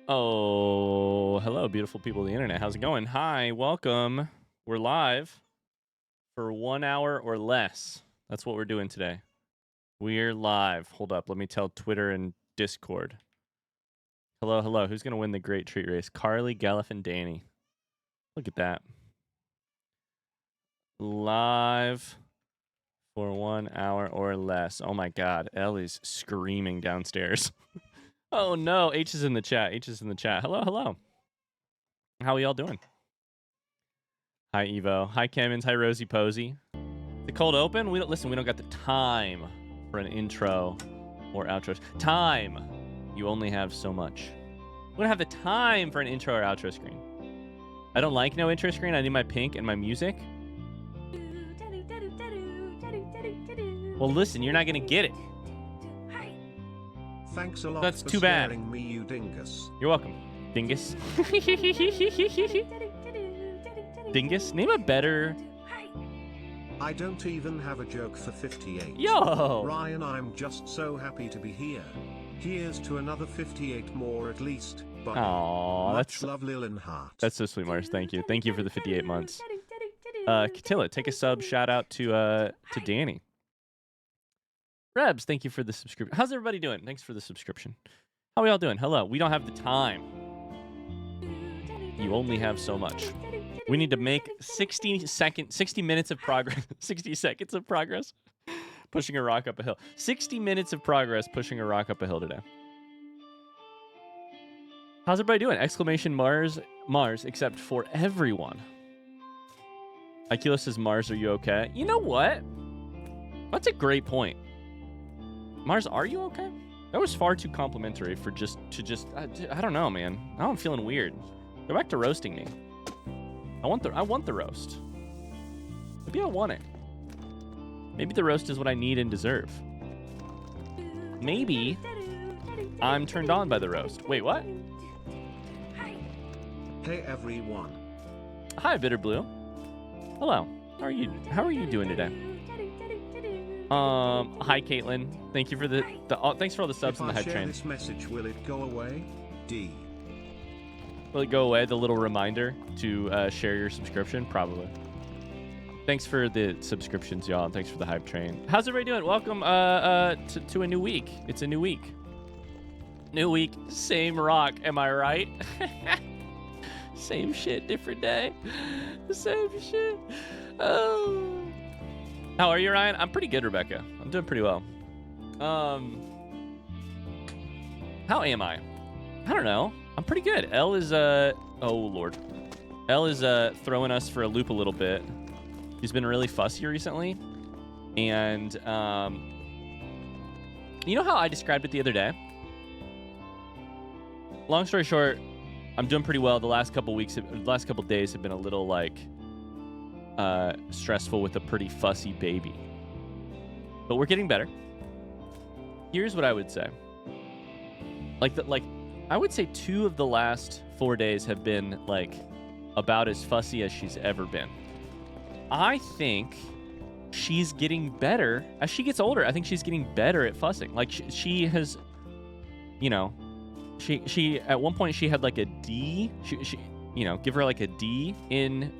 Oh, hello, beautiful people of the internet. How's it going? Hi, welcome. We're live for 1 hour or less. That's what we're doing today. We're live. Hold up. Let me tell Twitter and Discord. Hello, hello. Who's going to win the great treat race? Carly, Galliff, and Danny. Look at that. Live for 1 hour or less. Oh my God. Ellie's screaming downstairs. Oh no. H is in the chat. H is in the chat. Hello, hello. How are y'all doing? Hi, Evo. Hi, Kemmins. Hi, Rosie Posey. The cold open? We don't got the time for an intro or outro. Time. You only have so much. We don't have the time for an intro or outro screen. I don't like no intro screen. I need my pink and my music. Well, listen, you're not going to get it. Thanks a lot That's for too bad. scaring me, you dingus. You're welcome. Dingus. Dingus? Name a better... I don't even have a joke for 58. Yo! Ryan, I'm just so happy to be here. Here's to another 58 more at least. Buddy. Aww, Much love, Lil and Heart. That's so sweet, Mars. Thank you. Thank you for the 58 months. Katilla, take a sub. Shout out to Danny. Rebs, thank you for the subscription. How's everybody doing? Thanks for the subscription. How are we all doing? Hello. We don't have the time. You only have so much. We need to make 60 minutes of progress. 60 seconds of progress. Pushing a rock up a hill. 60 minutes of progress pushing a rock up a hill today. How's everybody doing? Exclamation Mars, except for everyone. Akilo says, Mars, are you okay? You know what? That's a great point. Mars, are you okay? That was far too complimentary for I don't know, man. Now I'm feeling weird. Go back to roasting me. I want the roast. Maybe I want it. Maybe the roast is what I need and deserve. Maybe I'm turned on by the roast. Wait, what? Hey everyone. Hi, Bitter Blue. Hello. How are you doing today? Hi, Caitlin. Thank you for thanks for all the subs in the hype train. If I share this message, will it go away? D. Will it go away? The little reminder to share your subscription? Probably. Thanks for the subscriptions, y'all, and thanks for the hype train. How's everybody doing? Welcome to a new week. It's a new week. New week, same rock. Am I right? Same shit, different day. Same shit. Oh. How are you, Ryan? I'm pretty good, Rebecca. I'm doing pretty well. How am I? I don't know. I'm pretty good. Elle is oh Lord. Elle is throwing us for a loop a little bit. She's been really fussy recently. And you know how I described it the other day? Long story short, I'm doing pretty well. The last couple days have been a little like stressful with a pretty fussy baby. But we're getting better. Here's what I would say. I would say 2 of the last 4 days have been like about as fussy as she's ever been. I think she's getting better as she gets older. I think she's getting better at fussing. Like she has, you know, she at one point she had like a D. She give her like a D in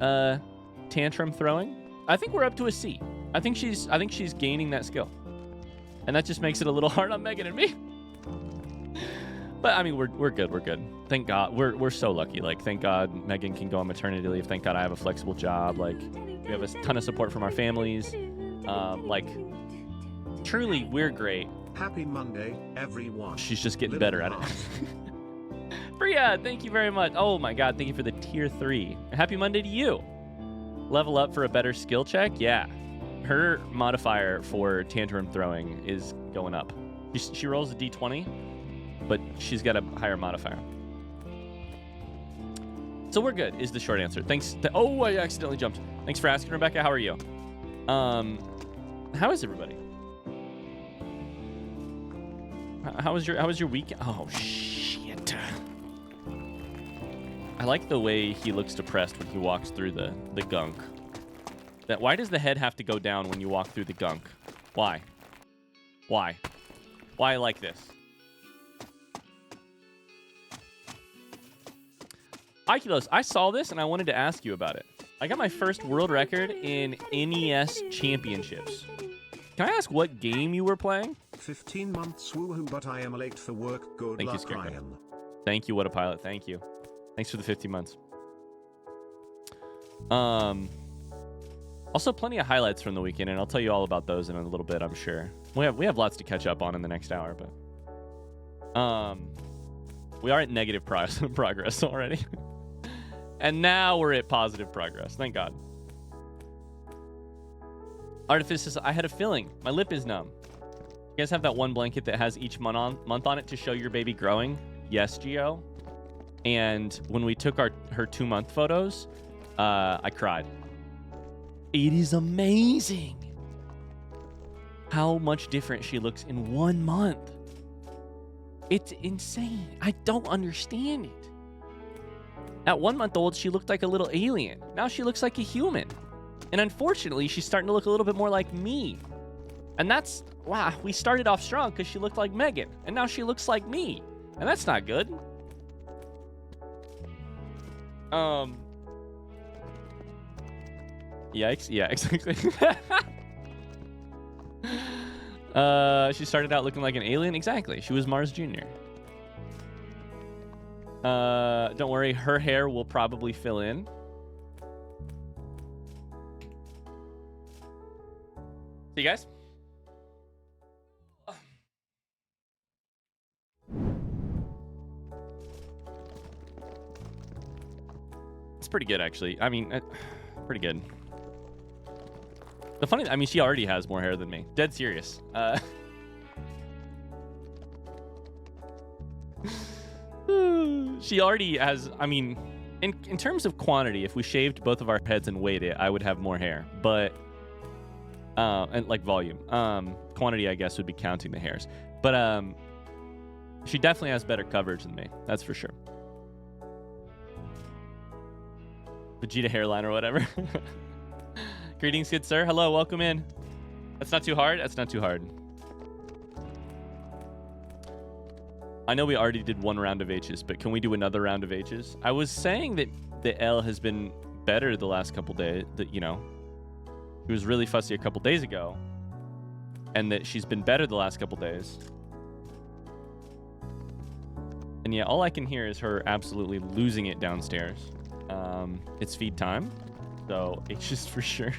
tantrum throwing. I think we're up to a C. I think she's gaining that skill, and that just makes it a little hard on Megan and me. But I mean, we're good. We're good. Thank God. We're so lucky. Like, thank God Megan can go on maternity leave. Thank God I have a flexible job. Like, we have a ton of support from our families. Like, truly, we're great. Happy Monday, everyone. She's just getting better at it. Bria, thank you very much. Oh my God, thank you for the tier 3. Happy Monday to you. Level up for a better skill check? Yeah. Her modifier for tantrum throwing is going up. She rolls a d20, but she's got a higher modifier. So we're good, is the short answer. Thanks. Oh, I accidentally jumped. Thanks for asking, Rebecca. How are you? How is everybody? How was your weekend? Oh, shit. I like the way he looks depressed when he walks through the gunk. Why does the head have to go down when you walk through the gunk? Why? Why like this? Oculus, I saw this and I wanted to ask you about it. I got my first world record in NES Championships. Can I ask what game you were playing? 15 months, woohoo, but I am late for work. Good Thank you, luck, Scarecrow. Ryan. Thank you, What a Pilot. Thank you. Thanks for the 15 months. Also, plenty of highlights from the weekend, and I'll tell you all about those in a little bit, I'm sure. We have lots to catch up on in the next hour, but we are at negative progress already. And now we're at positive progress. Thank God. Artifices, I had a feeling. My lip is numb. You guys have that one blanket that has each month on it to show your baby growing? Yes, Gio. And when we took her 2-month photos, I cried. It is amazing how much different she looks in 1 month. It's insane. I don't understand it. At 1 month old, she looked like a little alien. Now she looks like a human. And unfortunately, she's starting to look a little bit more like me. And that's, wow, we started off strong because she looked like Megan. And now she looks like me. And that's not good. Yikes. Yeah, exactly. She started out looking like an alien. Exactly. She was Mars Jr. Don't worry. Her hair will probably fill in. See you guys. It's pretty good, actually. I mean, pretty good. The funny, I mean, she already has more hair than me. Dead serious. She already has, I mean, in terms of quantity, if we shaved both of our heads and weighed it, I would have more hair. But, and like volume. Quantity, I guess, would be counting the hairs. But, she definitely has better coverage than me. That's for sure. Vegeta hairline or whatever. Greetings, good sir. Hello, welcome in. That's not too hard? That's not too hard. I know we already did 1 round of H's, but can we do another round of H's? I was saying that the L has been better the last couple days. That, you know, she was really fussy a couple days ago. And that she's been better the last couple days. And yeah, all I can hear is her absolutely losing it downstairs. It's feed time. So H's for sure.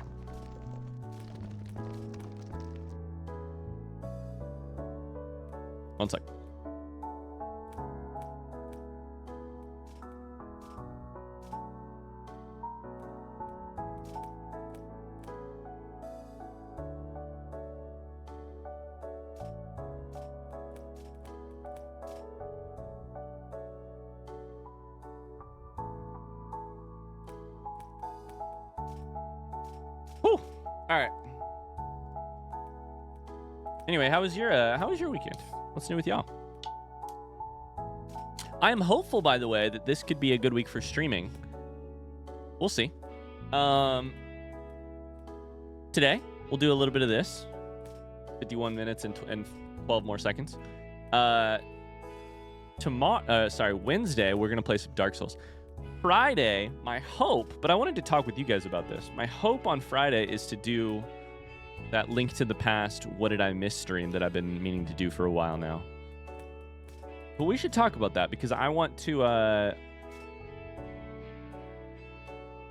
One sec. Whew. All right. Anyway, how was your weekend? What's new with y'all? I am hopeful, by the way, that this could be a good week for streaming. We'll see. Today, we'll do a little bit of this. 51 minutes and 12 more seconds. Wednesday, we're going to play some Dark Souls. Friday, my hope, but I wanted to talk with you guys about this. My hope on Friday is to do that Link to the Past, What Did I Miss stream that I've been meaning to do for a while now. But we should talk about that because I want to,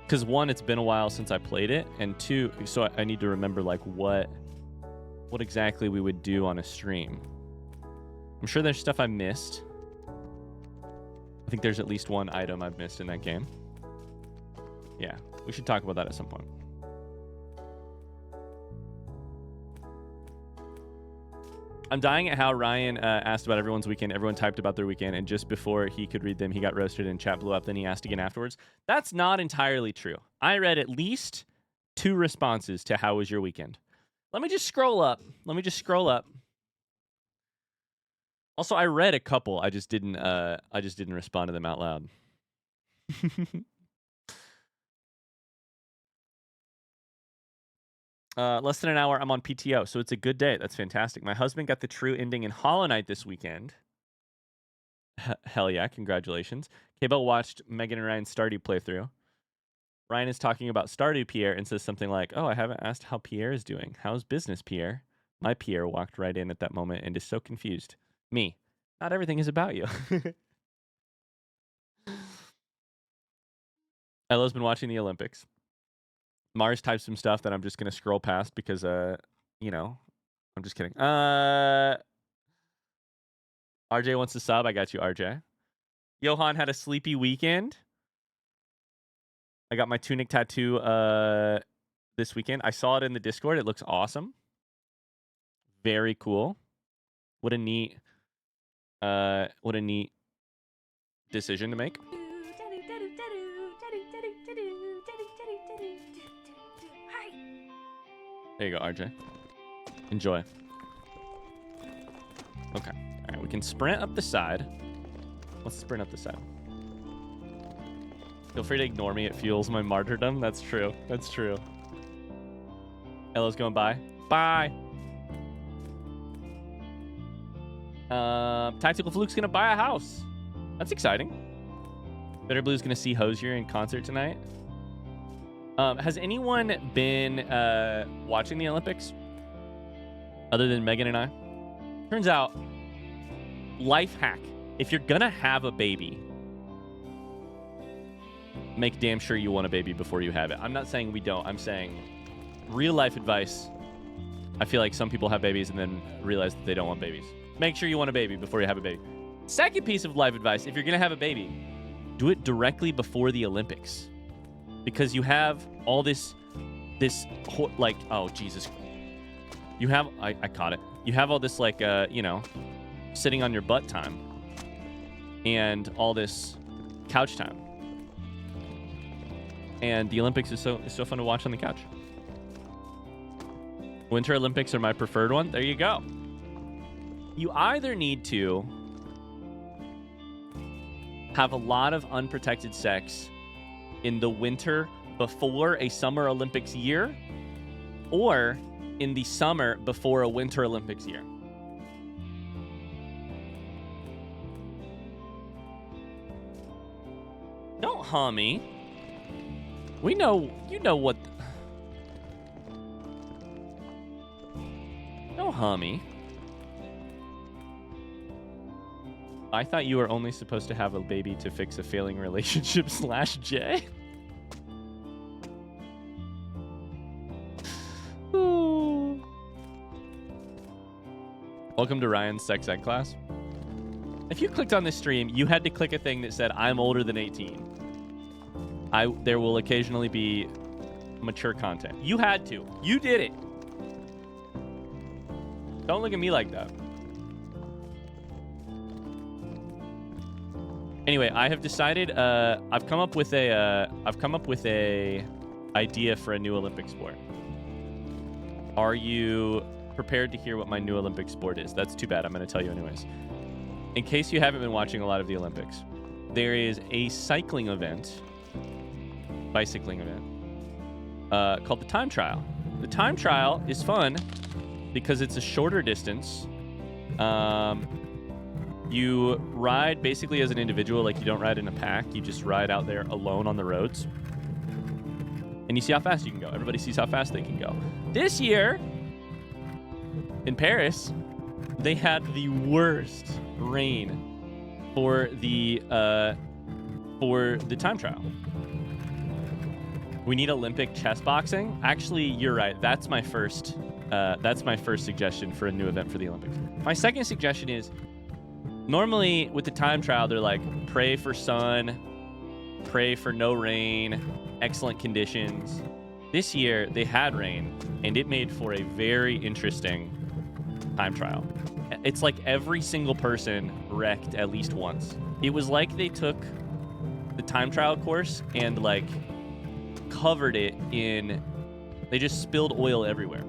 because 1, it's been a while since I played it, and 2, so I need to remember like what exactly we would do on a stream. I'm sure there's stuff I missed. I think there's at least 1 item I've missed in that game. Yeah, we should talk about that at some point. I'm dying at how Ryan asked about everyone's weekend. Everyone typed about their weekend, and just before he could read them, he got roasted and chat blew up. Then he asked again afterwards. That's not entirely true. I read at least 2 responses to how was your weekend. Let me just scroll up. Also, I read a couple. I just didn't respond to them out loud. Less than an hour, I'm on PTO, so it's a good day. That's fantastic. My husband got the true ending in Hollow Knight this weekend. Hell yeah, congratulations. K-Bell watched Megan and Ryan's Stardew playthrough. Ryan is talking about Stardew Pierre and says something like, oh, I haven't asked how Pierre is doing. How's business, Pierre? My Pierre walked right in at that moment and is so confused. Me. Not everything is about you. Ella's been watching the Olympics. Mars typed some stuff that I'm just going to scroll past because, you know, I'm just kidding. RJ wants to sub. I got you, RJ. Johan had a sleepy weekend. I got my tunic tattoo this weekend. I saw it in the Discord. It looks awesome. Very cool. What a neat decision to make. There you go, RJ. Enjoy. Okay. All right, we can sprint up the side. Let's sprint up the side. Feel free to ignore me. It fuels my martyrdom. That's true. That's true. Ella's going by. Bye. Tactical Fluke's going to buy a house. That's exciting. Better Blue's going to see Hosier in concert tonight. Has anyone been watching the Olympics other than Megan and I? Turns out, life hack. If you're going to have a baby, make damn sure you want a baby before you have it. I'm not saying we don't. I'm saying real life advice. I feel like some people have babies and then realize that they don't want babies. Make sure you want a baby before you have a baby. Second piece of life advice, if you're going to have a baby, do it directly before the Olympics. Because you have all this like, oh, Jesus. You have, I caught it. You have all this, like, you know, sitting on your butt time. And all this couch time. And the Olympics is so fun to watch on the couch. Winter Olympics are my preferred one. There you go. You either need to have a lot of unprotected sex in the winter before a Summer Olympics year, or in the summer before a Winter Olympics year. Don't huh me. We know, you know what. Don't huh me. I thought you were only supposed to have a baby to fix a failing relationship / J. Welcome to Ryan's sex ed class. If you clicked on this stream, you had to click a thing that said, I'm older than 18. There will occasionally be mature content. You had to. You did it. Don't look at me like that. Anyway, I have decided. I've come up with a idea for a new Olympic sport. Are you prepared to hear what my new Olympic sport is? That's too bad. I'm going to tell you anyways. In case you haven't been watching a lot of the Olympics, there is a bicycling event called the time trial. The time trial is fun because it's a shorter distance. You ride basically as an individual, like you don't ride in a pack. You just ride out there alone on the roads. And you see how fast you can go. Everybody sees how fast they can go. This year, in Paris, they had the worst rain for the time trial. We need Olympic chess boxing. Actually, you're right. That's my first suggestion for a new event for the Olympics. My second suggestion is, normally with the time trial, they're like, pray for sun, pray for no rain, excellent conditions. This year, they had rain, and it made for a very interesting time trial. It's like every single person wrecked at least once. It was like they took the time trial course and like covered it in, they just spilled oil everywhere.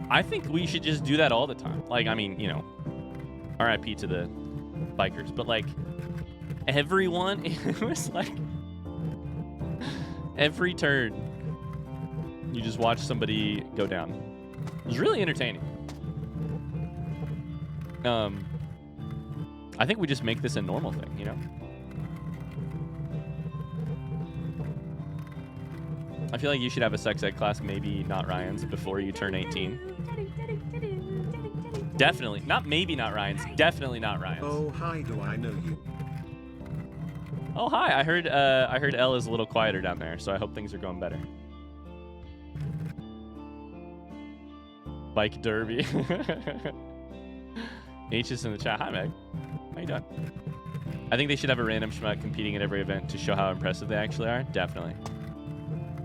I think we should just do that all the time. Like, I mean, you know, RIP to the bikers, but like everyone, it was like every turn you just watch somebody go down. It was really entertaining. I think we just make this a normal thing, you know? I feel like you should have a sex ed class, maybe not Ryan's, before you turn 18. Definitely. Not Ryan's. Definitely not Ryan's. Oh, hi, do I know you? Oh, hi. I heard Elle is a little quieter down there, so I hope things are going better. Bike derby. H is in the chat. Hi, Meg. How you doing? I think they should have a random schmuck competing at every event to show how impressive they actually are. Definitely.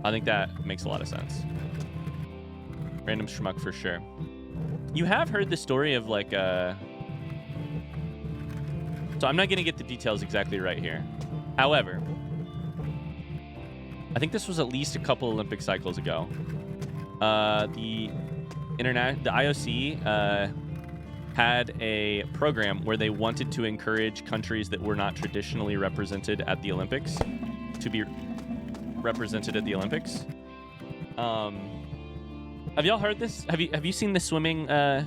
I think that makes a lot of sense. Random schmuck for sure. You have heard the story of like so I'm not going to get the details exactly right here. However, I think this was at least a couple Olympic cycles ago. The IOC had a program where they wanted to encourage countries that were not traditionally represented at the Olympics to be represented at the Olympics. Have y'all heard this? Have you seen the swimming the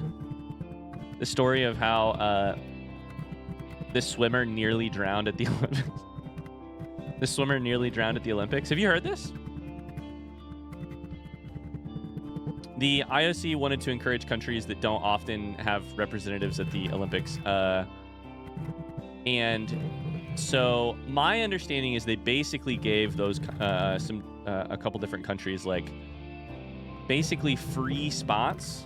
story of how this swimmer nearly drowned at the Olympics? The swimmer nearly drowned at the Olympics. Have you heard this? The IOC wanted to encourage countries that don't often have representatives at the Olympics. And so my understanding is they basically gave those a couple different countries like basically free spots.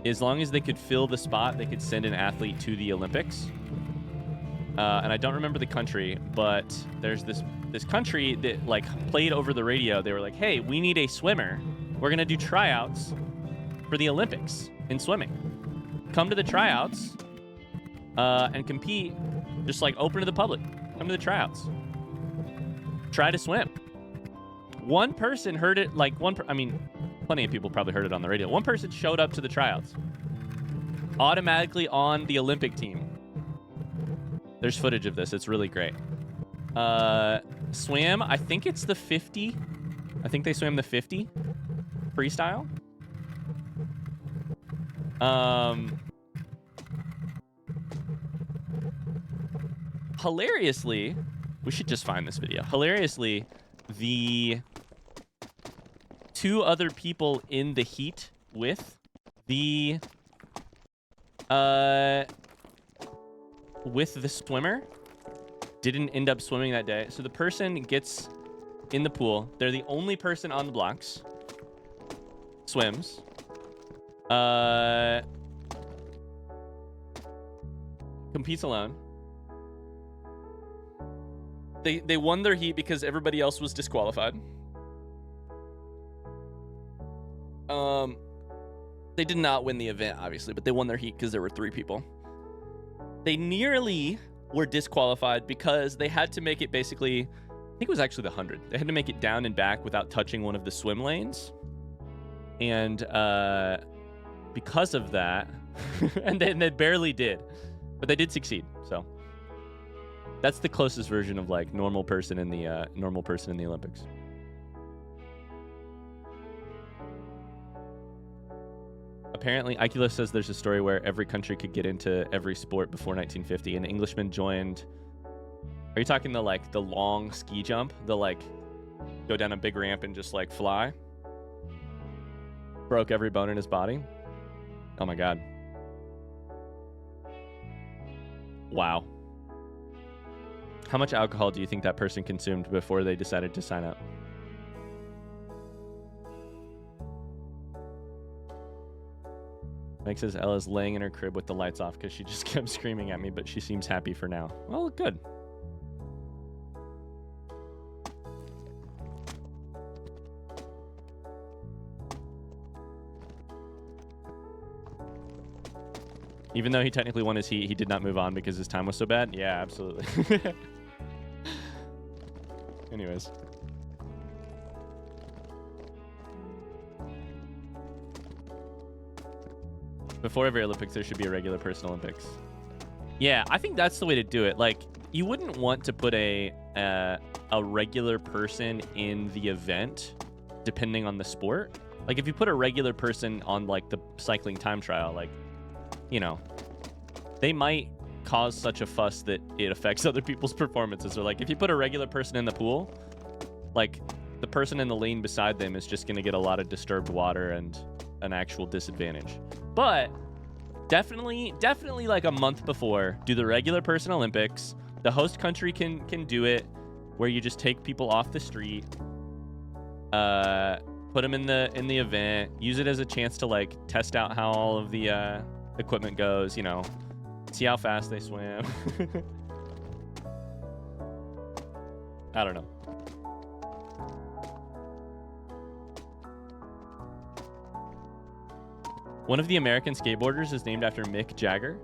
As long as they could fill the spot, they could send an athlete to the Olympics. And I don't remember the country, but there's this country that like played over the radio. They were like, hey, we need a swimmer. We're going to do tryouts for the Olympics in swimming. Come to the tryouts and compete. Just like open to the public. Come to the tryouts. Try to swim. One person heard it, like plenty of people probably heard it on the radio. One person showed up to the tryouts. Automatically on the Olympic team. There's footage of this. It's really great. Swam, I think it's the 50. I think they swam the 50 freestyle. Hilariously, we should just find this video. Hilariously, the two other people in the heat with the swimmer didn't end up swimming that day. So the person gets in the pool. They're the only person on the blocks. Swims. Competes alone. They won their heat because everybody else was disqualified. They did not win the event, obviously, but they won their heat because there were 3 people. They nearly were disqualified because they had to make it basically, I think it was actually the 100. They had to make it down and back without touching one of the swim lanes. And because of that, and they barely did, but they did succeed. So that's the closest version of like normal person in the Olympics. Apparently, Ikelos says there's a story where every country could get into every sport before 1950. An Englishman joined. Are you talking the long ski jump? The like go down a big ramp and just like fly? Broke every bone in his body. Oh my God. Wow. How much alcohol do you think that person consumed before they decided to sign up? Meg says Ella's laying in her crib with the lights off because she just kept screaming at me, but she seems happy for now. Well, good. Even though he technically won his heat, he did not move on because his time was so bad. Yeah, absolutely. Anyways. Before every Olympics, there should be a regular person Olympics. Yeah, I think that's the way to do it. Like, you wouldn't want to put a regular person in the event, depending on the sport. Like, if you put a regular person on, like, the cycling time trial, like, you know, they might cause such a fuss that it affects other people's performances. Or like if you put a regular person in the pool, like the person in the lane beside them is just going to get a lot of disturbed water and an actual disadvantage. But definitely like a month before, do the regular person Olympics. The host country can do it, where you just take people off the street, put them in the event, use it as a chance to like test out how all of the equipment goes, you know, see how fast they swim. I don't know. One of the American skateboarders is named after Mick Jagger.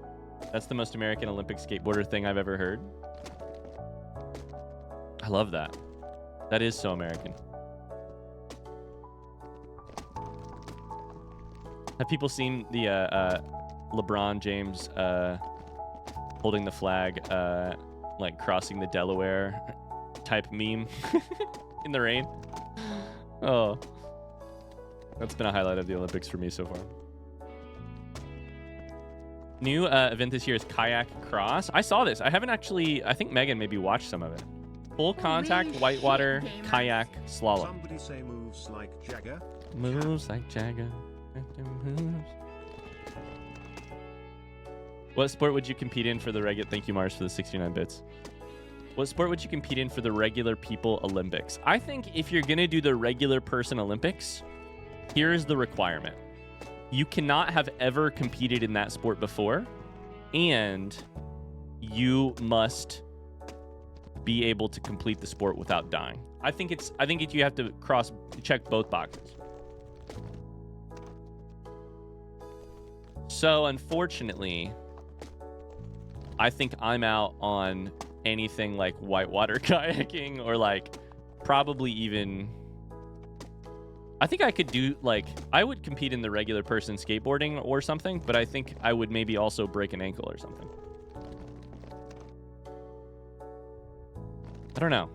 That's the most American Olympic skateboarder thing I've ever heard. I love that. That is so American. Have people seen the LeBron James holding the flag, like crossing the Delaware type meme in the rain? Oh, that's been a highlight of the Olympics for me so far. New event this year is kayak cross. I saw this. I haven't actually. I think Megan maybe watched some of it. Full contact whitewater kayak slalom. Somebody say moves like Jagger. Moves like Jagger. What sport would you compete in for the regular? Thank you, Mars, for the 69 bits. What sport would you compete in for the regular people Olympics? I think if you're gonna do the regular person Olympics, here is the requirement. You cannot have ever competed in that sport before, and you must be able to complete the sport without dying. I think you have to check both boxes. So unfortunately, I think I'm out on anything like whitewater kayaking, or like probably even, I think I could do, like, I would compete in the regular person skateboarding or something, but I think I would maybe also break an ankle or something. I don't know.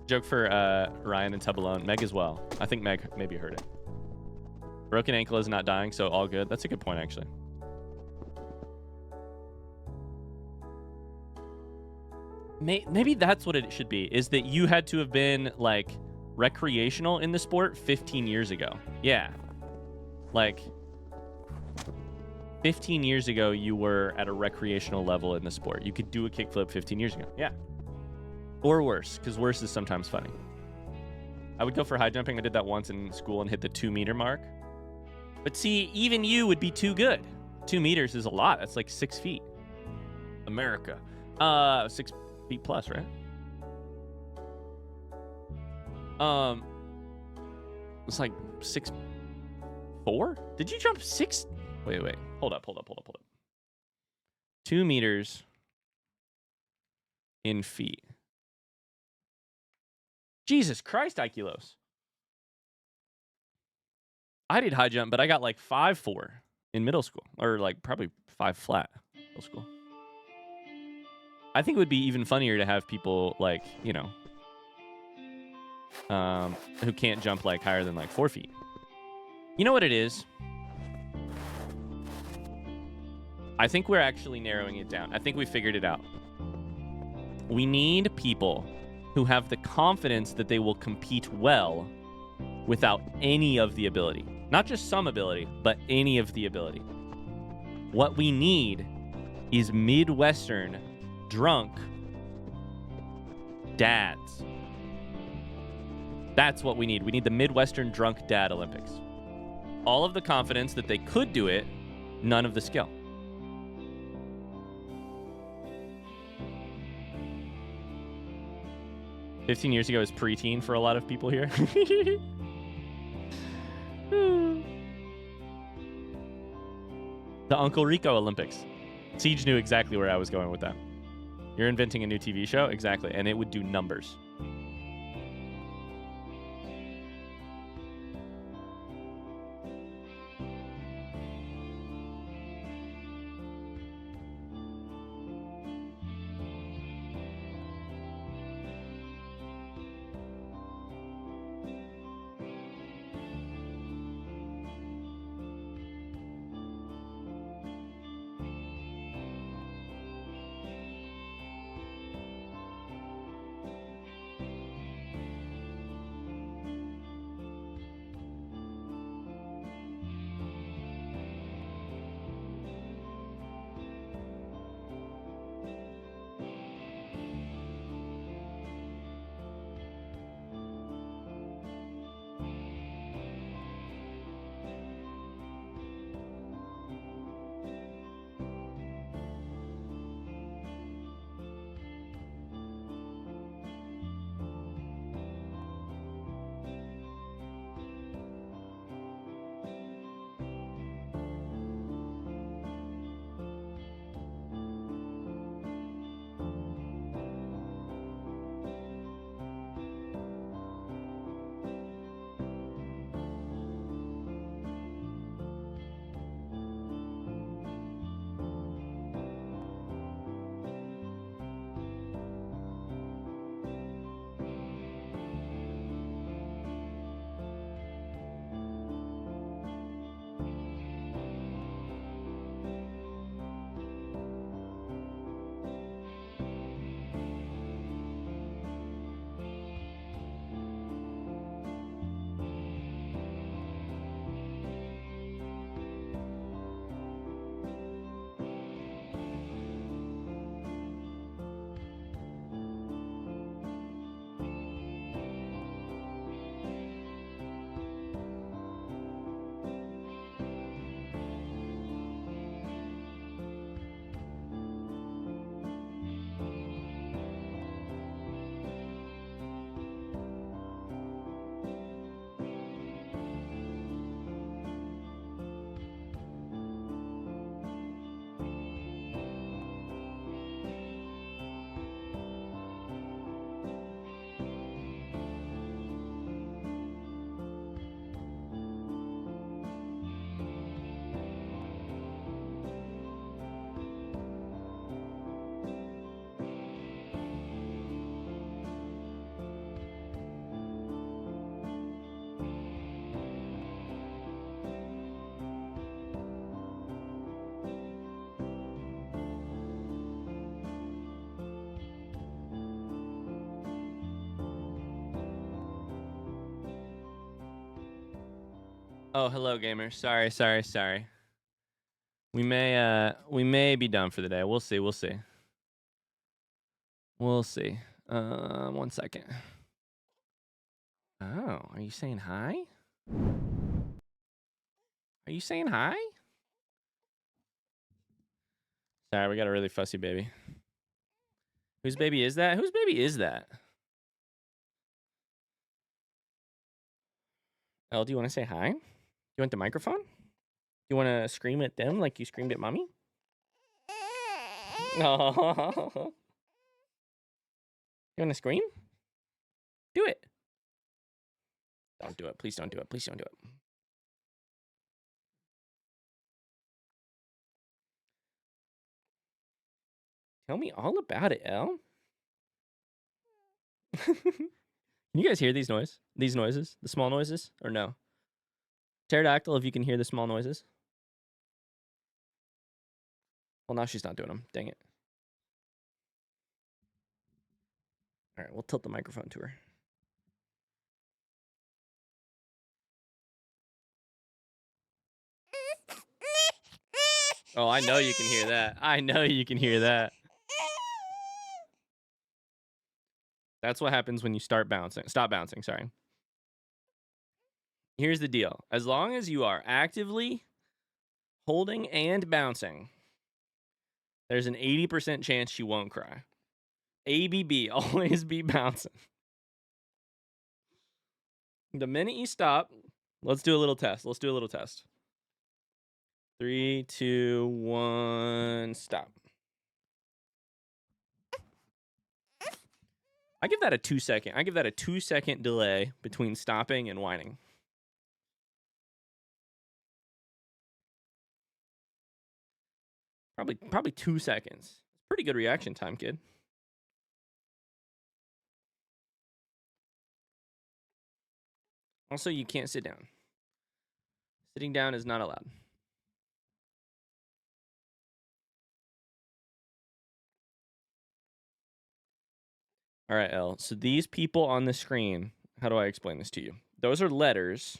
Joke for Ryan and Tubbalone. Meg as well. I think Meg maybe heard it. Broken ankle is not dying, so all good. That's a good point, actually. Maybe that's what it should be, is that you had to have been, like, recreational in the sport 15 years ago. Yeah. Like, 15 years ago, you were at a recreational level in the sport. You could do a kickflip 15 years ago. Yeah. Or worse, because worse is sometimes funny. I would go for high jumping. I did that once in school and hit the 2 meter mark. But see, even you would be too good. 2 meters is a lot. That's like 6 feet. America. 6 feet plus, right? It's like 6'4"? Did you jump 6? Wait. Hold up. 2 meters in feet. Jesus Christ, Ikilos. I did high jump, but I got like 5'4" in middle school, or like probably 5 flat middle school. I think it would be even funnier to have people like, you know, who can't jump like higher than like 4 feet. You know what it is? I think we're actually narrowing it down. I think we figured it out. We need people who have the confidence that they will compete well without any of the ability. Not just some ability, but any of the ability. What we need is Midwestern drunk dads. That's what we need. We need the Midwestern drunk dad Olympics. All of the confidence that they could do it, none of the skill. $15 years ago is preteen for a lot of people here. The Uncle Rico Olympics. Siege knew exactly where I was going with that. You're inventing a new TV show? Exactly. And it would do numbers. Oh, hello, gamer. Sorry. We may be done for the day. We'll see. We'll see. 1 second. Oh, are you saying hi? Are you saying hi? Sorry, we got a really fussy baby. Whose baby is that? Whose baby is that? Elle, do you want to say hi? You want the microphone? You want to scream at them like you screamed at mommy? Oh. You want to scream? Do it. Don't do it. Please don't do it. Please don't do it. Tell me all about it, Elle. Can you guys hear these noises? The small noises? Or no? Pterodactyl, if you can hear the small noises. Well, now she's not doing them. Dang it. All right, we'll tilt the microphone to her. Oh, I know you can hear that. I know you can hear that. That's what happens when you start bouncing. Stop bouncing, sorry. Here's the deal. As long as you are actively holding and bouncing, there's an 80% chance she won't cry. ABB, always be bouncing. The minute you stop, let's do a little test. 3, 2, 1, stop. I give that a 2-second delay between stopping and whining. Probably 2 seconds. Pretty good reaction time, kid. Also, you can't sit down. Sitting down is not allowed. All right, Elle. So these people on the screen, how do I explain this to you? Those are letters.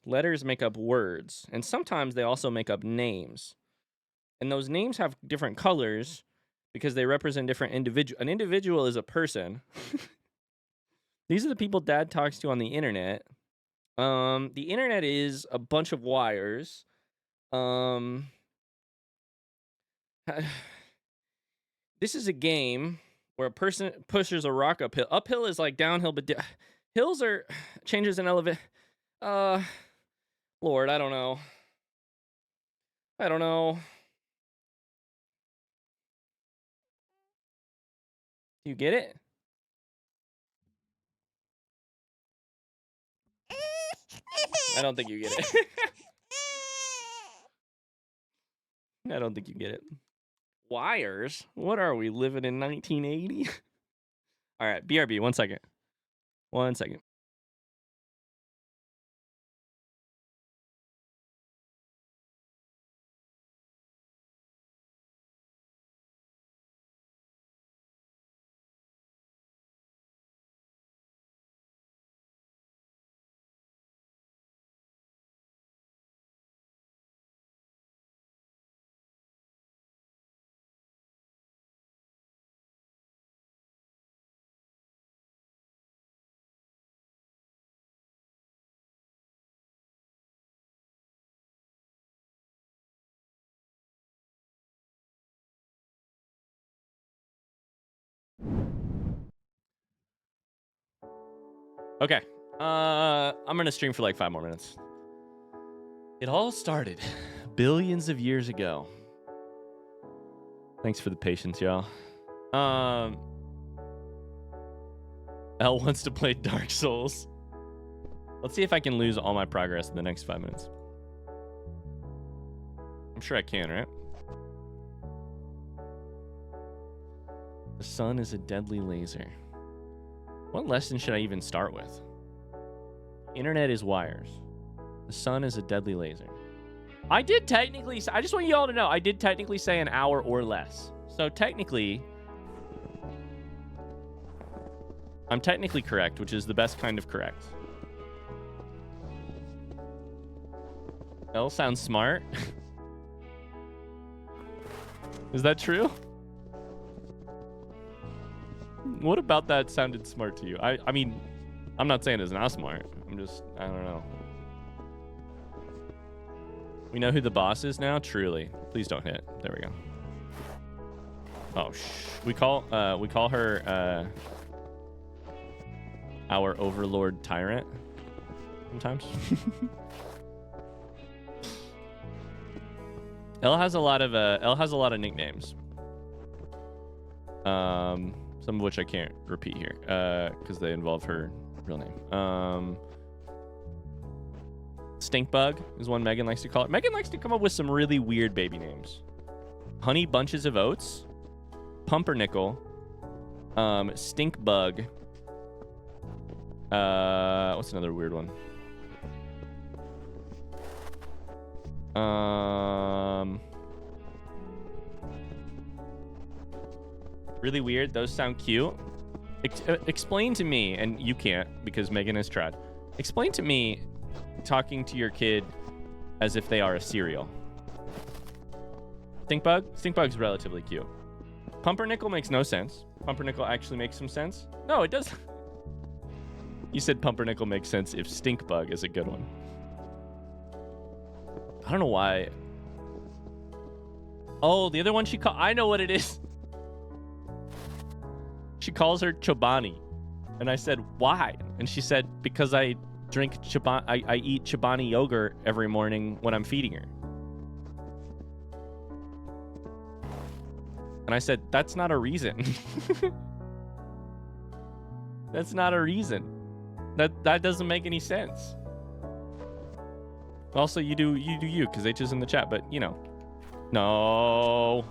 Letters make up words, and sometimes they also make up names. And those names have different colors because they represent different individuals. An individual is a person. These are the people Dad talks to on the internet. The internet is a bunch of wires. This is a game where a person pushes a rock uphill. Uphill is like downhill, but hills are changes in elevation. Lord, I don't know. Do you get it? I don't think you get it. I don't think you get it. Wires? What are we, living in 1980? All right, BRB, 1 second. 1 second. Okay. I'm gonna stream for like 5 more minutes. It all started billions of years ago. Thanks for the patience, y'all. Elle wants to play Dark Souls. Let's see if I can lose all my progress in the next 5 minutes. I'm sure I can, right? The sun is a deadly laser. What lesson should I even start with? Internet is wires. The sun is a deadly laser. I just want you all to know, I did technically say an hour or less. So technically, I'm technically correct, which is the best kind of correct. L sounds smart. Is that true? What about that sounded smart to you? I mean, I'm not saying it's not smart. I'm just, I don't know. We know who the boss is now? Truly. Please don't hit. There we go. Oh, we call her, our overlord tyrant sometimes. L has a lot of nicknames. Some of which I can't repeat here, because they involve her real name. Stinkbug is one Megan likes to call it. Megan likes to come up with some really weird baby names. Honey Bunches of Oats, Pumpernickel, Stinkbug. What's another weird one? Really weird. Those sound cute. Explain to me, and you can't because Megan has tried. Explain to me talking to your kid as if they are a cereal. Stinkbug? Stinkbug's relatively cute. Pumpernickel makes no sense. Pumpernickel actually makes some sense. No, it does. You said Pumpernickel makes sense if Stinkbug is a good one. I don't know why. Oh, the other one I know what it is. She calls her Chobani. And I said, why? And she said, because I drink I eat Chobani yogurt every morning when I'm feeding her. And I said, that's not a reason. That's not a reason. That doesn't make any sense. Also, you do you, because H is in the chat, but you know. No.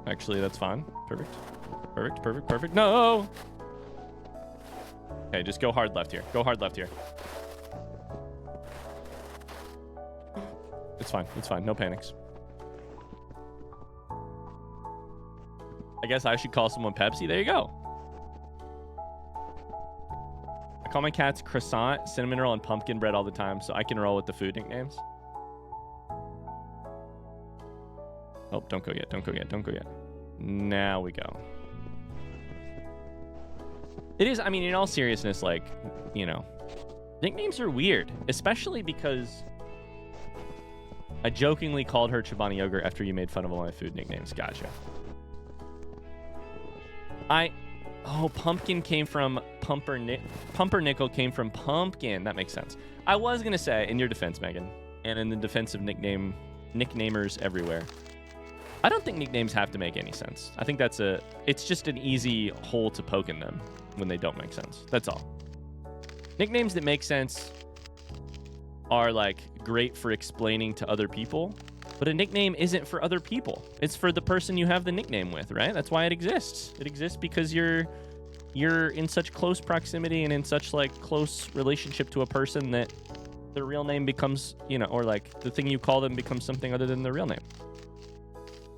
Actually, that's fine. Perfect. Perfect, perfect, perfect. No! Okay, just go hard left here. Go hard left here. It's fine. It's fine. No panics. I guess I should call someone Pepsi. There you go. I call my cats croissant, cinnamon roll, and pumpkin bread all the time, so I can roll with the food nicknames. Oh, don't go yet. Don't go yet. Don't go yet. Now we go. It is, I mean, in all seriousness, like, you know, nicknames are weird, especially because I jokingly called her Chobani Yogurt after you made fun of all my food nicknames. Gotcha. Oh, pumpkin came from Pumpernickel came from pumpkin. That makes sense. I was going to say, in your defense, Megan, and in the defense of nicknamers everywhere, I don't think nicknames have to make any sense. I think it's just an easy hole to poke in them when they don't make sense. That's all. Nicknames that make sense are like great for explaining to other people, but a nickname isn't for other people. It's for the person you have the nickname with, right? That's why it exists. It exists because you're in such close proximity and in such like close relationship to a person that their real name becomes, you know, or like the thing you call them becomes something other than their real name.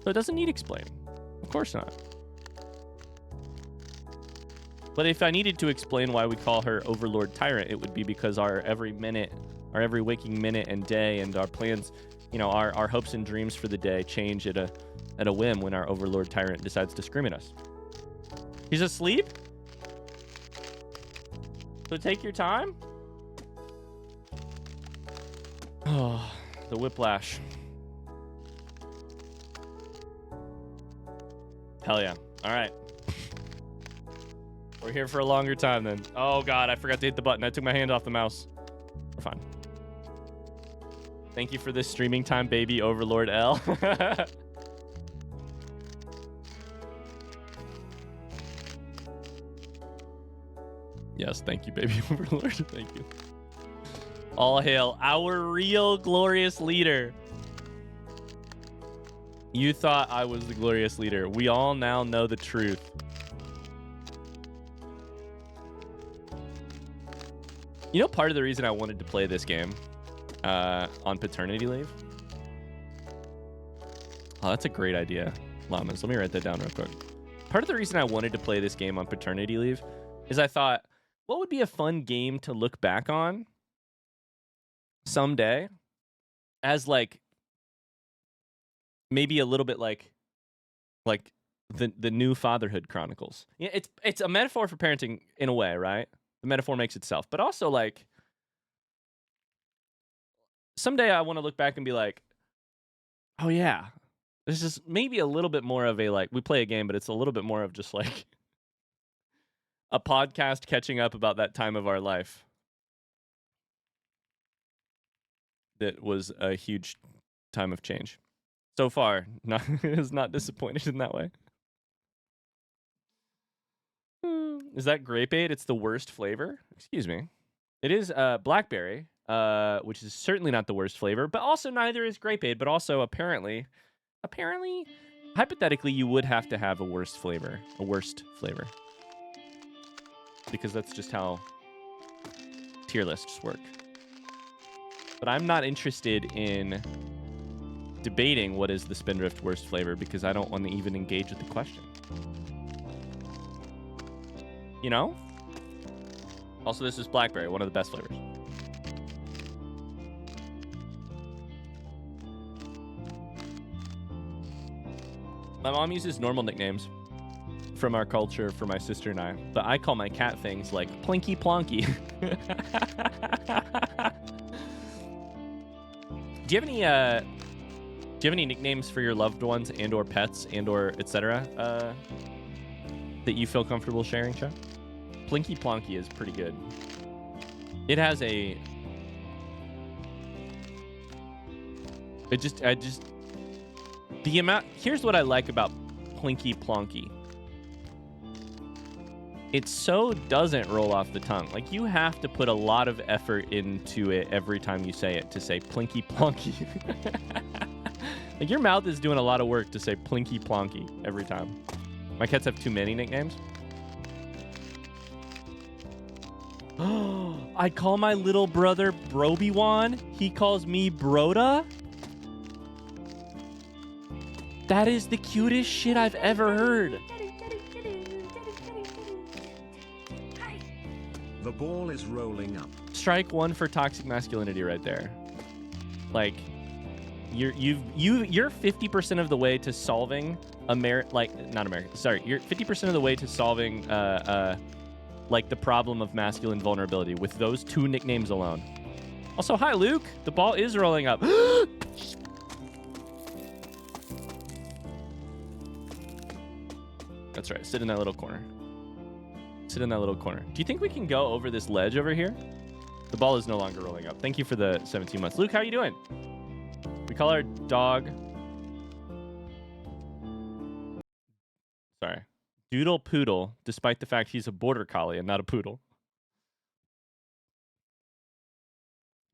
So it doesn't need explaining. Of course not. But if I needed to explain why we call her Overlord Tyrant, it would be because our every waking minute and day and our plans, you know, our hopes and dreams for the day change at a whim when our Overlord Tyrant decides to scream at us. He's asleep? So take your time? Oh, the whiplash. Hell yeah. All right. We're here for a longer time then. Oh, God, I forgot to hit the button. I took my hand off the mouse. We're fine. Thank you for this streaming time, baby Overlord L. Yes, thank you, baby Overlord. Thank you. All hail our real glorious leader. You thought I was the glorious leader. We all now know the truth. You know, part of the reason I wanted to play this game on paternity leave? Oh, that's a great idea, Llamas. Let me write that down real quick. Part of the reason I wanted to play this game on paternity leave is I thought, what would be a fun game to look back on someday as like maybe a little bit like the new Fatherhood Chronicles. Yeah, it's a metaphor for parenting in a way, right? The metaphor makes itself, but also like someday I want to look back and be like, oh yeah, this is maybe a little bit more of a like we play a game, but it's a little bit more of just like a podcast catching up about that time of our life that was a huge time of change. So far, is not disappointed in that way. Is that grapeade? It's the worst flavor? Excuse me. It is blackberry, which is certainly not the worst flavor, but also neither is grapeade, but also apparently, hypothetically, you would have to have a worst flavor. Because that's just how tier lists work. But I'm not interested in debating what is the Spindrift worst flavor because I don't want to even engage with the question. You know? Also, this is blackberry, one of the best flavors. My mom uses normal nicknames from our culture for my sister and I, but I call my cat things like Plinky Plonky. Do you have any nicknames for your loved ones and or pets and or etc. That you feel comfortable sharing, Chuck? Plinky Plonky is pretty good. It has a the amount. Here's what I like about Plinky Plonky. It so doesn't roll off the tongue. Like, you have to put a lot of effort into it every time you say it to say Plinky Plonky. Like, your mouth is doing a lot of work to say Plinky Plonky every time. My cats have too many nicknames. I call my little brother Broby-Wan. He calls me Broda. That is the cutest shit I've ever heard. The ball is rolling up. Strike one for toxic masculinity right there. Like, you're 50% of the way to solving you're 50% of the way to solving like the problem of masculine vulnerability with those two nicknames alone. Also, hi Luke. The ball is rolling up. That's right. Sit in that little corner. Sit in that little corner. Do you think we can go over this ledge over here? The ball is no longer rolling up. Thank you for the 17 months. Luke, how you doing? We call our dog... Sorry. Doodle Poodle, despite the fact he's a border collie and not a poodle.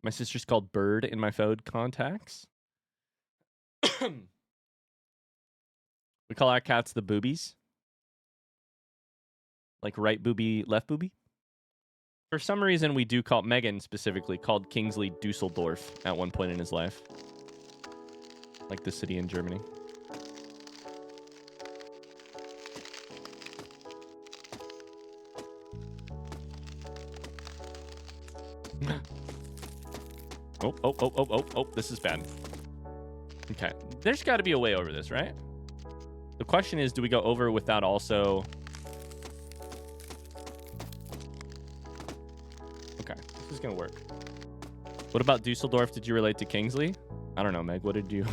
My sister's called Bird in my phone contacts. We call our cats the boobies. Like right booby, left booby. For some reason, we do call Megan specifically called Kingsley Dusseldorf at one point in his life. Like the city in Germany. Oh, this is bad. Okay. There's got to be a way over this, right? The question is, do we go over without also... Okay, this is going to work. What about Dusseldorf? Did you relate to Kingsley? I don't know, Meg. What did you...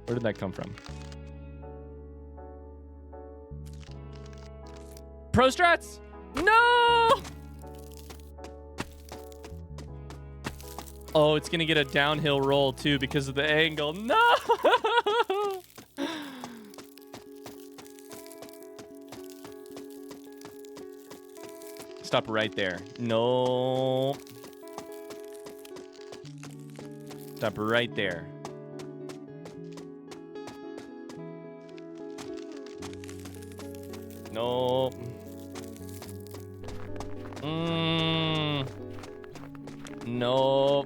Where did that come from? Pro strats! No! Oh, it's going to get a downhill roll, too, because of the angle. No! Stop right there. No. Stop right there. No. No.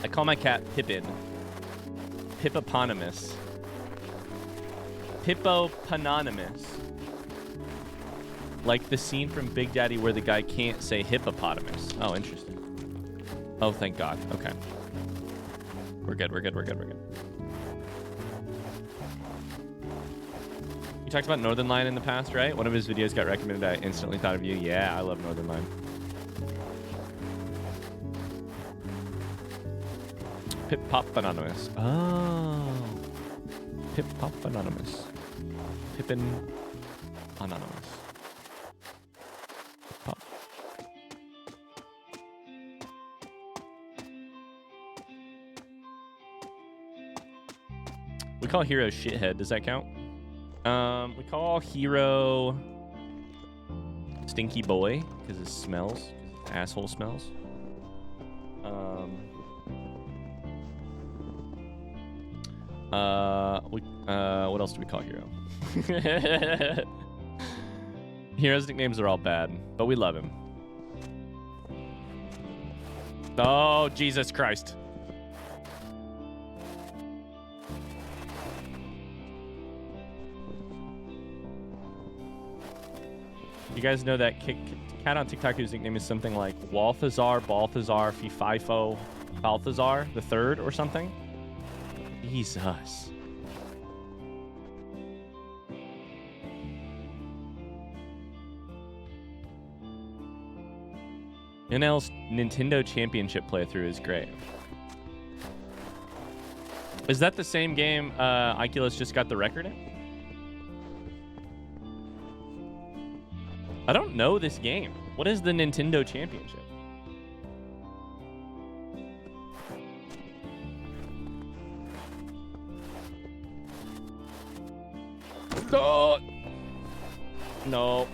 I call my cat Pippin. Pippoponymous. Pippoponymous. like the scene from Big Daddy where the guy can't say hippopotamus. Oh, interesting. Oh, thank God. Okay. We're good. You talked about Northern Lion in the past, right? One of his videos got recommended. I instantly thought of you. Yeah, I love Northern Lion. Pip Pop Anonymous. Oh. Pip Pop Anonymous. Pippin Anonymous. Pop. We call Hero shithead. Does that count? We call Hero Stinky Boy because it smells. His asshole smells. What else do we call Hero? Hero's nicknames are all bad, but we love him. Oh, Jesus Christ. You guys know that cat on TikTok whose nickname is something like Walthazar, Balthazar, Fifo, Balthazar the third or something? Jesus. NL's Nintendo Championship playthrough is great. Is that the same game Oculus just got the record in? I don't know this game. What is the Nintendo Championship? Oh! No.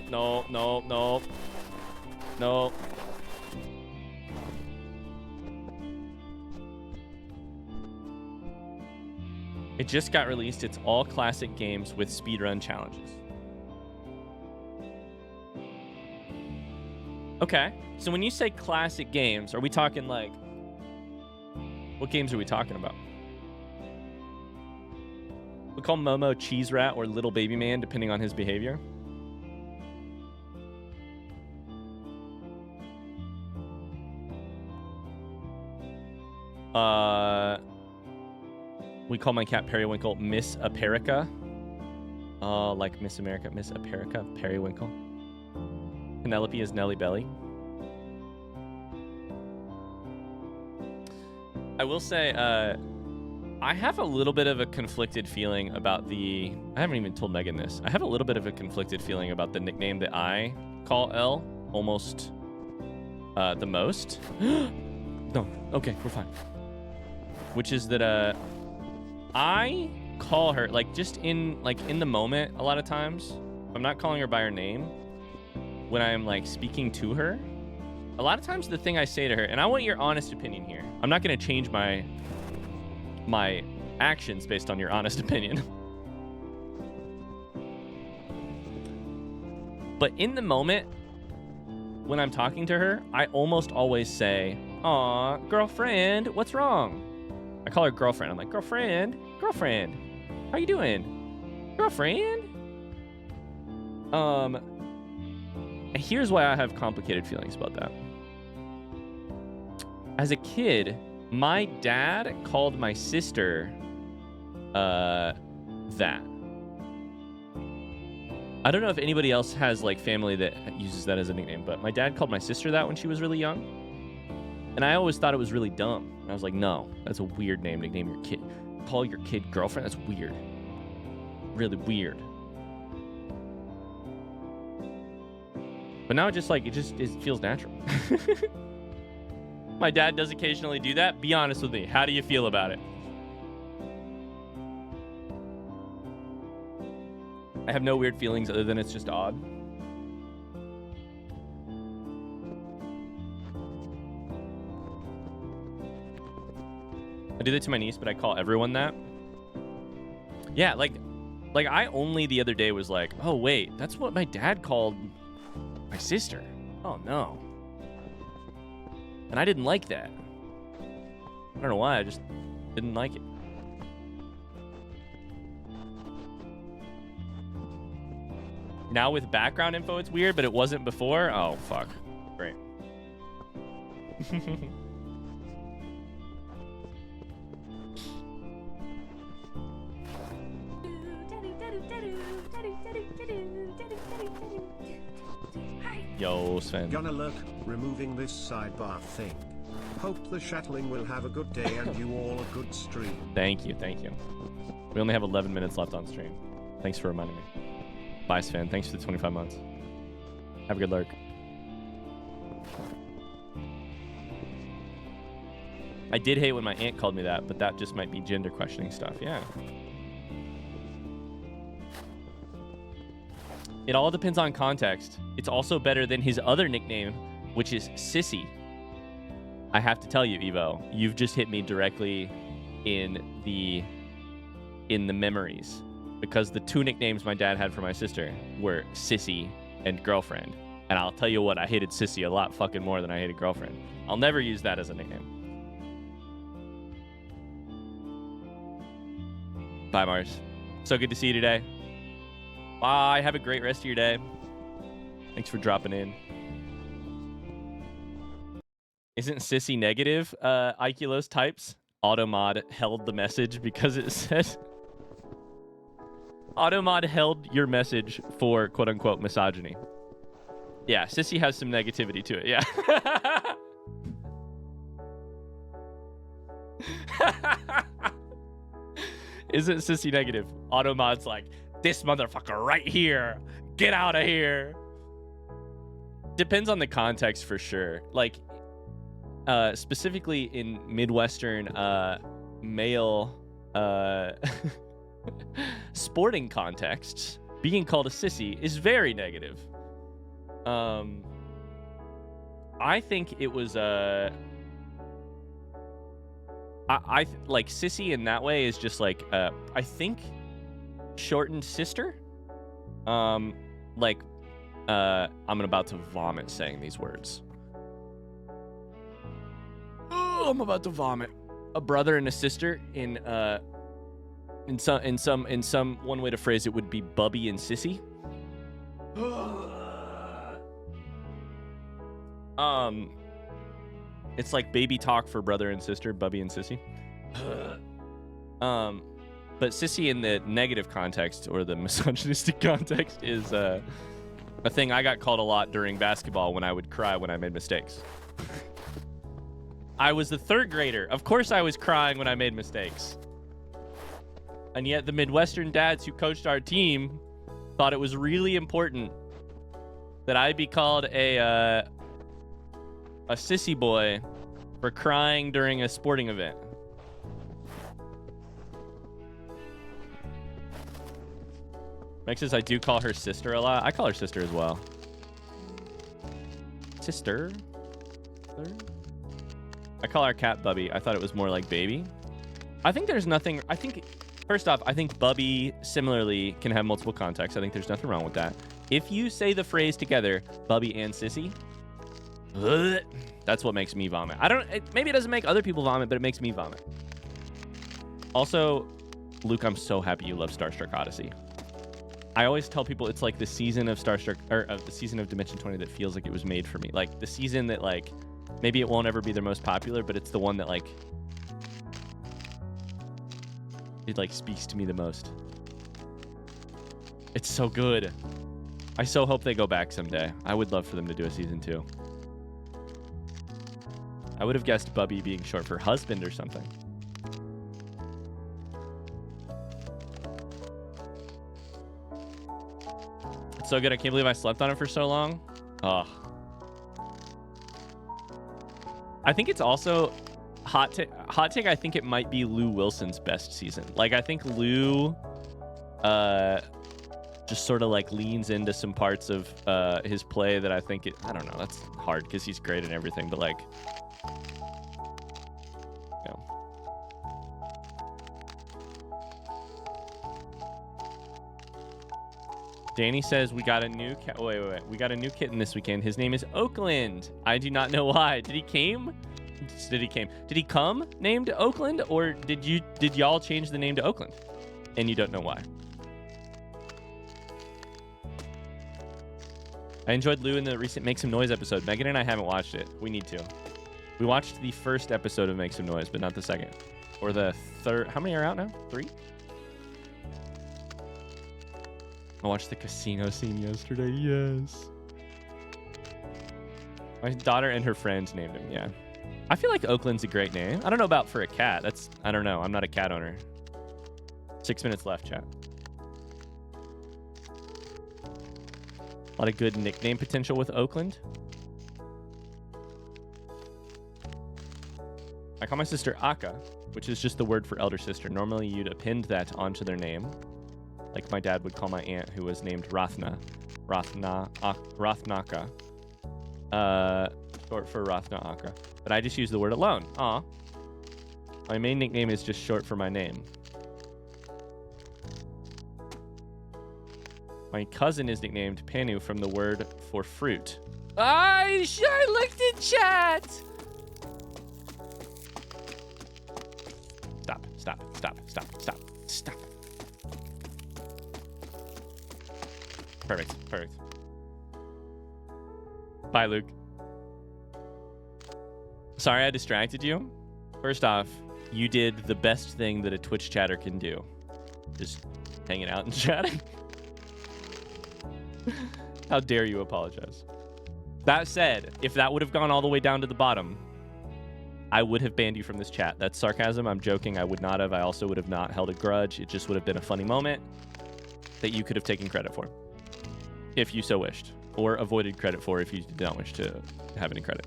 It just got released. It's all classic games with speedrun challenges. Okay. So when you say classic games, are we talking like... What games are we talking about? We call Momo Cheese Rat or Little Baby Man, depending on his behavior. We call my cat Periwinkle Miss Aperica. Like Miss America, Miss Aperica, Periwinkle. Penelope is Nelly Belly. I will say, I have a little bit of a conflicted feeling about the... I haven't even told Megan this. I have a little bit of a conflicted feeling about the nickname that I call Elle almost the most. No, okay, we're fine. Which is that I call her, like, just in the moment a lot of times. I'm not calling her by her name. When I'm like speaking to her, a lot of times the thing I say to her, and I want your honest opinion here. I'm not going to change my actions based on your honest opinion. But in the moment, when I'm talking to her, I almost always say, "Aw, girlfriend, what's wrong?" I call her girlfriend. I'm like, girlfriend, how you doing? Girlfriend? Here's why I have complicated feelings about that. As a kid, my dad called my sister that. I don't know if anybody else has like family that uses that as a nickname, but my dad called my sister that when she was really young. And I always thought it was really dumb. And I was like, no, that's a weird name to name your kid. Call your kid girlfriend? That's weird. Really weird. But now it feels natural. My dad does occasionally do that. Be honest with me. How do you feel about it? I have no weird feelings other than it's just odd. I do that to my niece, but I call everyone that. Yeah, like I only the other day was like, oh wait, that's what my dad called my sister. Oh no. And I didn't like that. I don't know why, I just didn't like it. Now with background info, it's weird, but it wasn't before. Oh, fuck. Great. Yo, Sven. Gonna look, removing this sidebar thing. Hope the shuttling will have a good day and you all a good stream. Thank you, thank you. We only have 11 minutes left on stream. Thanks for reminding me. Bye, Sven. Thanks for the 25 months. Have a good lurk. I did hate when my aunt called me that, but that just might be gender questioning stuff. Yeah. It all depends on context. It's also better than his other nickname, which is Sissy. I have to tell you, Evo, you've just hit me directly in the memories, because the two nicknames my dad had for my sister were Sissy and Girlfriend. And I'll tell you what, I hated Sissy a lot fucking more than I hated Girlfriend. I'll never use that as a nickname. Bye, Mars. So good to see you today. Bye. Have a great rest of your day. Thanks for dropping in. Isn't Sissy negative? Iculos types. Automod held the message because it said... Automod held your message for quote-unquote misogyny. Yeah, Sissy has some negativity to it, yeah. Isn't Sissy negative? Automod's like, this motherfucker right here. Get out of here. Depends on the context for sure. Like, specifically in Midwestern male sporting contexts, being called a sissy is very negative. I think it was I like sissy in that way is just like I think shortened sister. Like I'm about to vomit saying these words. Oh, I'm about to vomit. A brother and a sister in some one way to phrase it would be Bubby and Sissy. It's like baby talk for brother and sister, Bubby and Sissy. But Sissy in the negative context or the misogynistic context is a thing I got called a lot during basketball when I would cry when I made mistakes. I was the third grader. Of course I was crying when I made mistakes. And yet the Midwestern dads who coached our team thought it was really important that I be called a sissy boy for crying during a sporting event. Meg says I do call her sister a lot. I call her sister as well. Sister? I call our cat Bubby. I thought it was more like baby. I think there's nothing... First off, I think Bubby similarly can have multiple contexts. I think there's nothing wrong with that. If you say the phrase together, Bubby and Sissy, that's what makes me vomit. Maybe it doesn't make other people vomit, but it makes me vomit. Also, Luke, I'm so happy you love Starstruck Odyssey. I always tell people it's like the season of Starstruck, or the season of Dimension 20 that feels like it was made for me. Like the season that like, maybe it won't ever be their most popular, but it's the one that like, it like speaks to me the most. It's so good. I so hope they go back someday. I would love for them to do a season 2. I would have guessed Bubby being short for husband or something. It's so good. I can't believe I slept on it for so long. Oh. I think it's also hot take. I think it might be Lou Wilson's best season. Like I think Lou just sort of like leans into some parts of his play that I think I don't know, that's hard because he's great in everything, but like, you know. Danny says we got a new cat. Wait. We got a new kitten this weekend. His name is Oakland. I do not know why. Did he come named Oakland, or did y'all change the name to Oakland and you don't know why? I enjoyed Lou in the recent Make Some Noise episode. Megan and I haven't watched it. We need to. We watched the first episode of Make Some Noise, but not the second. Or the third. How many are out now? 3? I watched the casino scene yesterday. Yes. My daughter and her friends named him. Yeah. I feel like Oakland's a great name. I don't know about for a cat. I don't know. I'm not a cat owner. 6 minutes left, chat. A lot of good nickname potential with Oakland. I call my sister Aka, which is just the word for elder sister. Normally, you'd append that onto their name. Like my dad would call my aunt, who was named Rathnaka. Short for Rathna Aka. But I just use the word alone. Aw. My main nickname is just short for my name. My cousin is nicknamed Panu from the word for fruit. I looked in chat. Stop. Perfect. Bye, Luke. Sorry I distracted you. First off, you did the best thing that a Twitch chatter can do. Just hanging out and chatting. How dare you apologize? That said, if that would have gone all the way down to the bottom, I would have banned you from this chat. That's sarcasm. I'm joking. I would not have. I also would have not held a grudge. It just would have been a funny moment that you could have taken credit for, if you so wished, or avoided credit for if you did not wish to have any credit.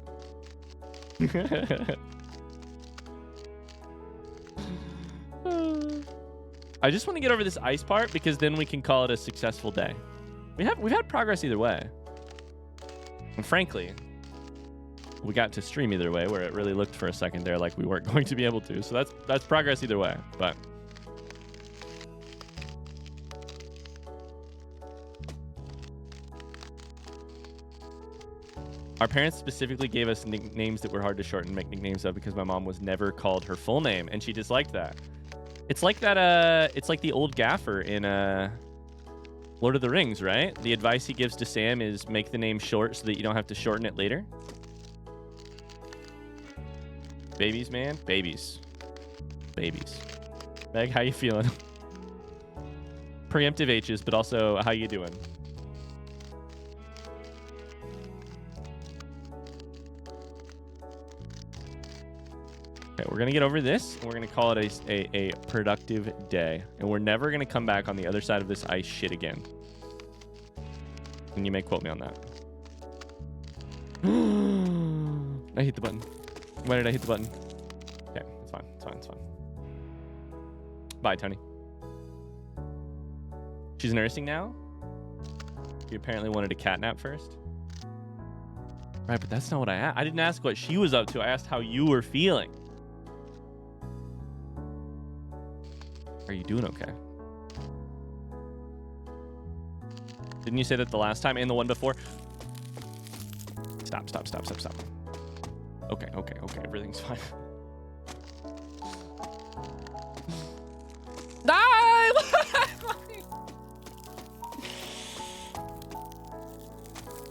I just want to get over this ice part because then we can call it a successful day. We've had progress either way. And frankly, we got to stream either way, where it really looked for a second there like we weren't going to be able to. So that's progress either way. But our parents specifically gave us nicknames that were hard to shorten and make nicknames of because my mom was never called her full name, and she disliked that. It's like that. It's like the old gaffer in Lord of the Rings, right? The advice he gives to Sam is make the name short so that you don't have to shorten it later. Babies, man. Babies. Meg, how you feeling? Preemptive H's, but also how you doing? Okay, we're going to get over this, and we're going to call it a productive day. And we're never going to come back on the other side of this ice shit again. And you may quote me on that. I hit the button. Why did I hit the button? Okay, it's fine. Bye, Tony. She's nursing now? You apparently wanted a cat nap first? Right, but that's not what I asked. I didn't ask what she was up to. I asked how you were feeling. Are you doing okay? Didn't you say that the last time and the one before? Stop. Okay. Everything's fine.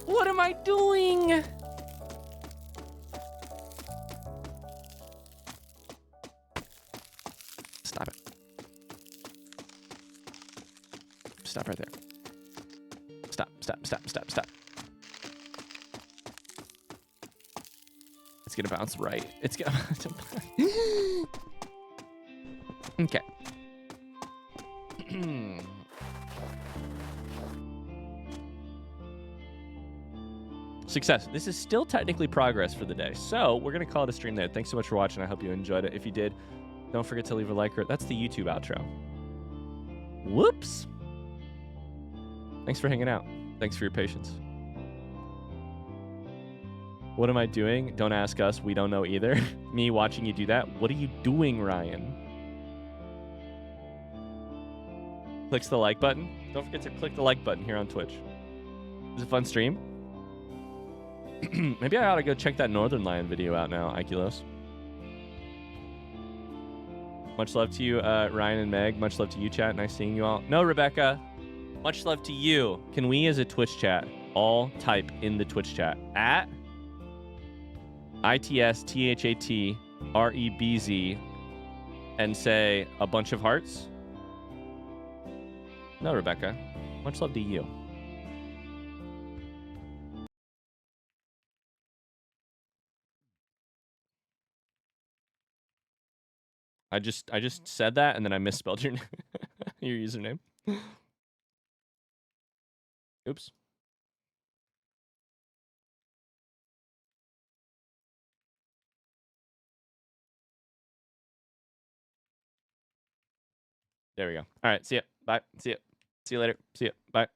What am I doing? Stop it. Stop right there. Stop. It's gonna bounce right. It's gonna Okay. Success. This is still technically progress for the day. So we're gonna call it a stream there. Thanks so much for watching. I hope you enjoyed it. If you did, don't forget to leave a like. That's the YouTube outro. Whoops. Thanks for hanging out. Thanks for your patience. What am I doing? Don't ask us. We don't know either. Me watching you do that. What are you doing, Ryan? Clicks the like button. Don't forget to click the like button here on Twitch. It was a fun stream. Maybe I ought to go check that Northern Lion video out now, Ikelos. Much love to you, Ryan and Meg. Much love to you, chat. Nice seeing you all. No, Rebecca. Much love to you. Can we, as a Twitch chat, all type in the Twitch chat at ITSTHATREBZ and say a bunch of hearts. No, Rebecca. Much love to you. I just said that and then I misspelled your your username. Oops. There we go. All right. See ya. Bye. See ya. See you later. See ya. Bye.